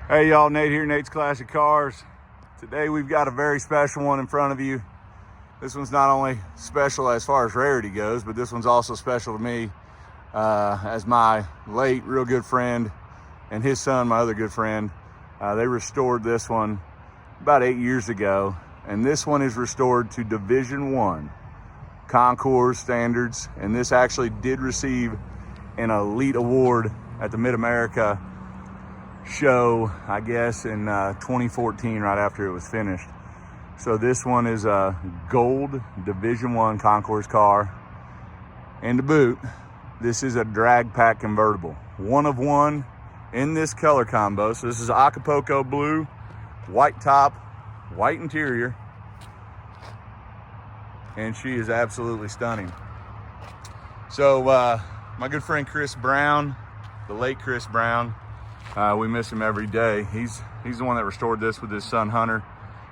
Hey y'all, Nate here, Nate's Classic Cars. Today we've got a very special one in front of you. This one's not only special as far as rarity goes, but this one's also special to me as my late real good friend and his son, my other good friend. They restored this one about 8 years ago, and this one is restored to Division 1 concours standards, and this actually did receive an elite award at the Mid-America show, I guess, in 2014, right after it was finished. So this one is a gold Division 1 concours car, and to boot, this is a drag pack convertible, one of one in this color combo. So this is Acapulco blue, white top, white interior, and she is absolutely stunning. So my good friend Chris Brown, the late Chris Brown, we miss him every day. He's the one that restored this with his son Hunter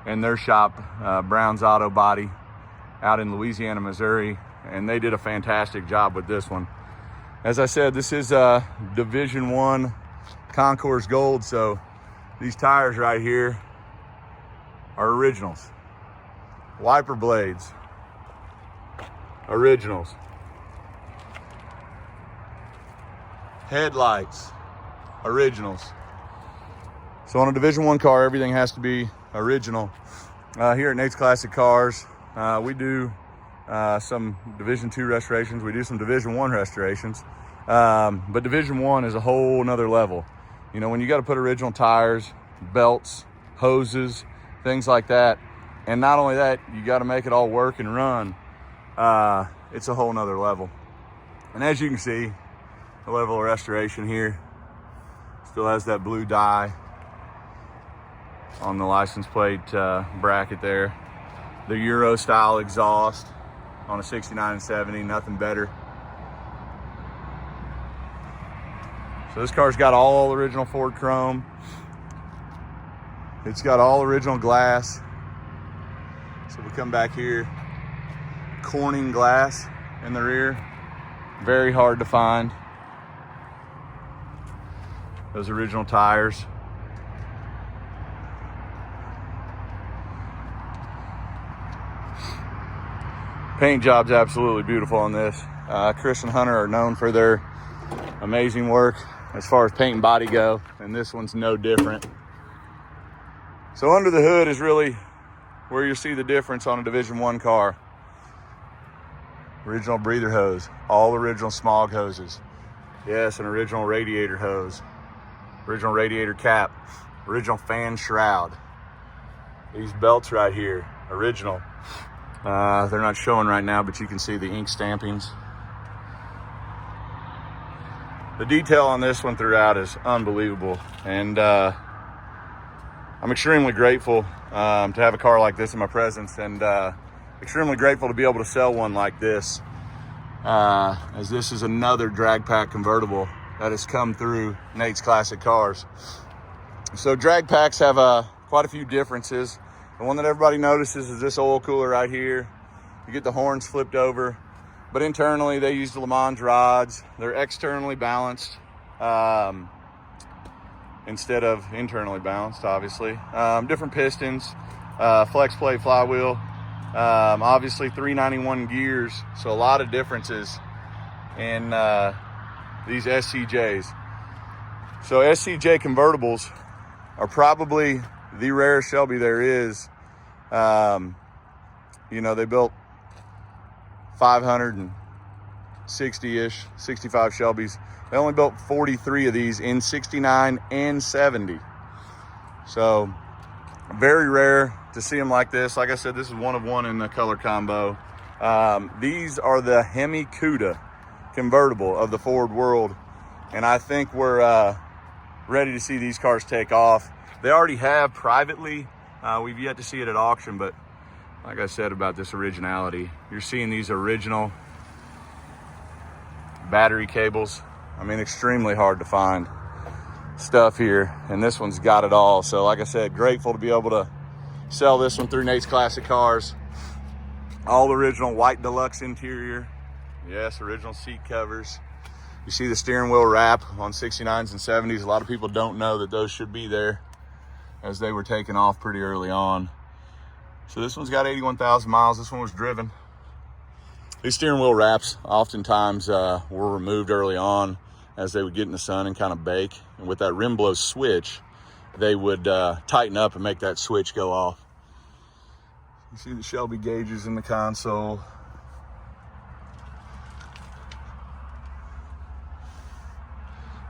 and their shop, Brown's Auto Body, out in Louisiana, Missouri, and they did a fantastic job with this one. As I said, this is Division 1 Concours Gold, so these tires right here are originals. Wiper blades, originals. Headlights, originals. So on a Division 1 car, everything has to be original. Here at Nate's Classic Cars, we do some Division 2 restorations. We do some Division 1 restorations. But Division 1 is a whole nother level. You know, when you got to put original tires, belts, hoses, things like that. And not only that, you got to make it all work and run. It's a whole nother level. And as you can see, the level of restoration here still has that blue dye on the license plate bracket there. The Euro style exhaust on a 69 and 70, nothing better. So this car's got all original Ford chrome. It's got all original glass. So we come back here, Corning glass in the rear, very hard to find. Those original tires. Paint job's absolutely beautiful on this. Chris and Hunter are known for their amazing work as far as paint and body go, and this one's no different. So under the hood is really where you see the difference on a Division 1 car. Original breather hose, all original smog hoses. Yes, an original radiator hose. Original radiator cap, original fan shroud. These belts right here, original. They're not showing right now, but you can see the ink stampings. The detail on this one throughout is unbelievable, and I'm extremely grateful to have a car like this in my presence, and extremely grateful to be able to sell one like this, as this is another drag pack convertible that has come through Nate's Classic Cars. So drag packs have quite a few differences. The one that everybody notices is this oil cooler right here. You get the horns flipped over, but internally they use the Le Mans rods. They're externally balanced instead of internally balanced, obviously. Different pistons, flex plate flywheel, obviously 391 gears, so a lot of differences in these SCJs. So SCJ convertibles are probably the rarest Shelby there is. You know, they built 560-ish, 65 Shelbys. They only built 43 of these in 69 and 70. So very rare to see them like this. Like I said, this is one of one in the color combo. These are the Hemi Cuda convertible of the Ford world, and I think we're ready to see these cars take off. They already have privately. We've yet to see it at auction, but like I said about this originality, you're seeing these original battery cables. I mean, extremely hard to find stuff here, and this one's got it all. So like I said, grateful to be able to sell this one through Nate's Classic Cars. All original white Deluxe interior. Yes, original seat covers. You see the steering wheel wrap on 69s and 70s. A lot of people don't know that those should be there, as they were taken off pretty early on. So this one's got 81,000 miles. This one was driven. These steering wheel wraps oftentimes were removed early on as they would get in the sun and kind of bake. And with that rim blow switch, they would tighten up and make that switch go off. You see the Shelby gauges in the console.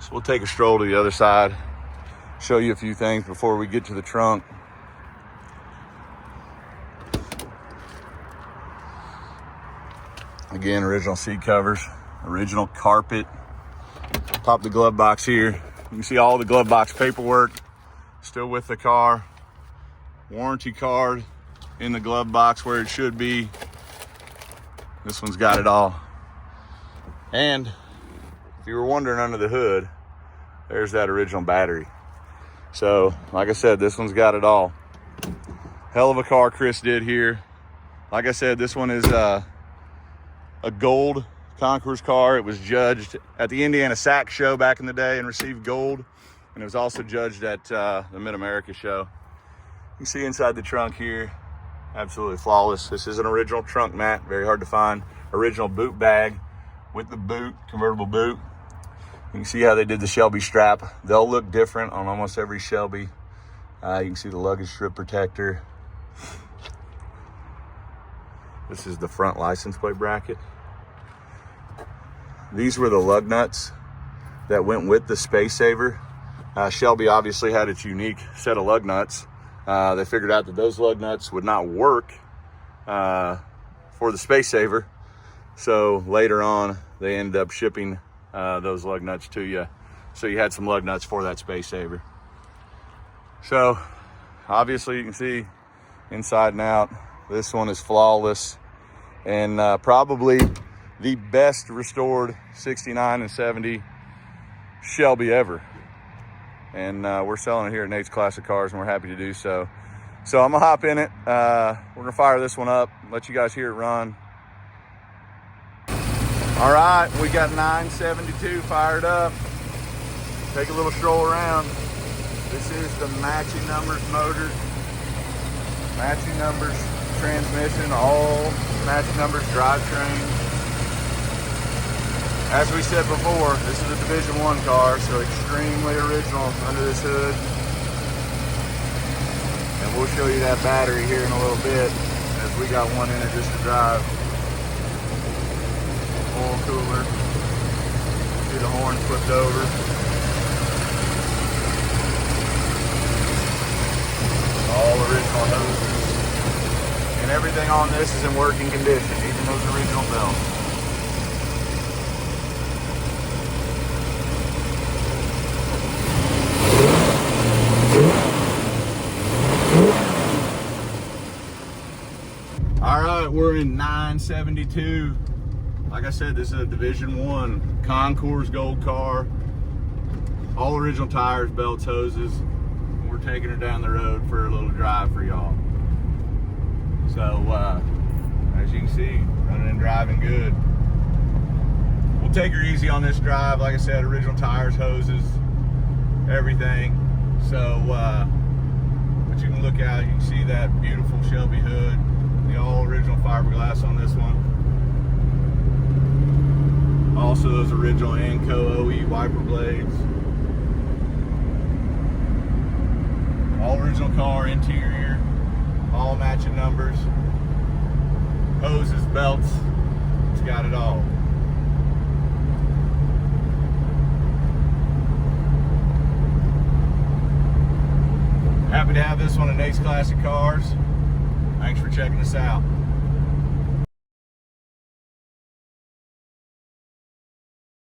So we'll take a stroll to the other side, show you a few things before we get to the trunk. Again, original seat covers, original carpet. Pop the glove box here. You can see all the glove box paperwork still with the car. Warranty card in the glove box where it should be. This one's got it all. And if you were wondering under the hood, there's that original battery. So, like I said, this one's got it all. Hell of a car Chris did here. Like I said, this one is a gold Concours car. It was judged at the Indiana SAC show back in the day and received gold. And it was also judged at the Mid-America show. You can see inside the trunk here, absolutely flawless. This is an original trunk mat, very hard to find. Original boot bag with the boot, convertible boot. You can see how they did the Shelby strap. They'll look different on almost every Shelby. You can see the luggage strip protector. This is the front license plate bracket. These were the lug nuts that went with the Space Saver. Shelby obviously had its unique set of lug nuts. They figured out that those lug nuts would not work for the Space Saver. So later on, they ended up shipping those lug nuts to you. So you had some lug nuts for that Space Saver. So obviously you can see inside and out, this one is flawless and probably the best restored 69 and 70 Shelby ever. And we're selling it here at Nate's Classic Cars, and we're happy to do so. So I'm gonna hop in it. We're gonna fire this one up, let you guys hear it run. All right, we got 972 fired up. Take a little stroll around. This is the matching numbers motor, matching numbers transmission, all matching numbers drivetrain. As we said before, this is a Division I car, so extremely original under this hood. And we'll show you that battery here in a little bit, as we got one in it just to drive. Oil cooler. See the horn flipped over. All original hoses. And everything on this is in working condition, even those original belts. All right, we're in 972. Like I said, this is a Division I Concours gold car. All original tires, belts, hoses. We're taking her down the road for a little drive for y'all. So, as you can see, running and driving good. We'll take her easy on this drive. Like I said, original tires, hoses, everything. So, but you can look out, you can see that beautiful Shelby hood. The all original fiberglass on this one. Also those original Anco OE wiper blades. All original car interior, all matching numbers, hoses, belts, it's got it all. Happy to have this one at Nate's Classic Cars. Thanks for checking us out.